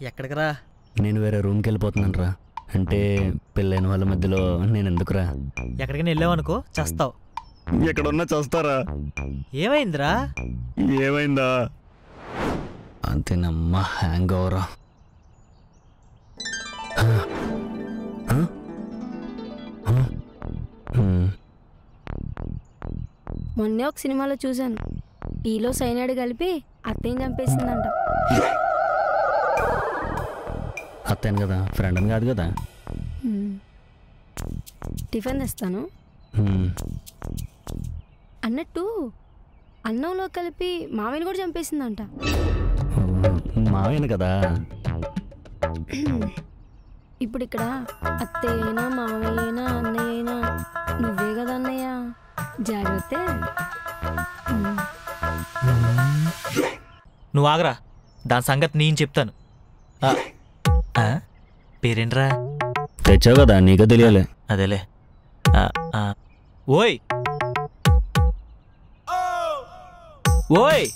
ఎక్కడికి రా? నేను వేరే రూమ్కి వెళ్ళిపోతున్నాను రా. అంటే పెళ్ళైన వాళ్ళ మధ్యలో నేను ఎందుకురా? ఎక్కడికైనా వెళ్ళావనుకో చస్తావు. ఎక్కడున్నా చేస్తారా? ఏమైందిరా? ఏమైందా? అంతేనమ్మా, హ్యాంగ్ ఓవరా. మొన్నే ఒక సినిమాలో చూశాను, టీలో సైనైడ్ కలిపి అత్తయ్య చంపేసిందంట. అత్తయ్యను కదా, ఫ్రెండ్ అని కాదు కదా. టిఫిన్ తెస్తాను. అన్నట్టు అన్నంలో కలిపి మామయ్యని కూడా చంపేసిందంట. మావయ్యను కదా. ఇప్పుడు ఇక్కడ అత్తయ్యనా మామయ్యనా అన్నయ్యనా నువ్వే కదా అన్నయ్య. జాగ్రత్త. నువ్వు ఆగరా, దాని సంగతి నేను చెప్తాను. పేరేంట్రా? తెచ్చావు కదా, నీకే తెలియాలి. అదేలే. ఓయ్ ఓయ్,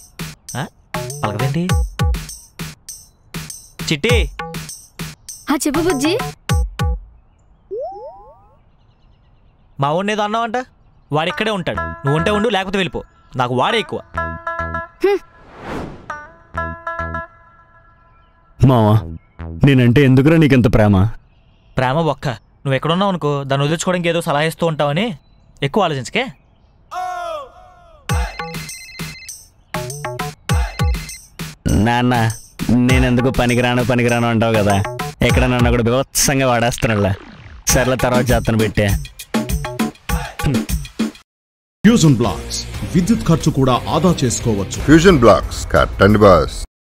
పలకదేంటి? చిట్టి. చెప్పు బుజ్జి. మా వాడిని ఏదో అన్నావంట. వాడు ఇక్కడే ఉంటాడు, నువ్వు ఉంటే ఉండు, లేకపోతే వెళ్ళిపో. నాకు వాడే ఎక్కువ. మావా, నేనంటే ఎందుకురా నీకెంత ప్రేమ? ప్రేమ ఒక్క నువ్వు ఎక్కడున్నావు అనుకో, దాన్ని వదిలించుకోవడానికి ఏదో సలహా ఇస్తూ ఉంటావని ఎక్కువ ఆలోచించకే. నాన్న, నేనెందుకు పనికిరాను అంటావు కదా. ఎక్కడ నన్ను కూడా బీభత్సంగా వాడేస్తున్నాడులే. సర్లే, తర్వాత చేతను పెట్టే. ఫ్యూజన్ బ్లాక్స్ విద్యుత్ ఖర్చు కూడా ఆదా చేసుకోవచ్చు. ఫ్యూజన్ బ్లాక్స్ కట్టండి బాస్.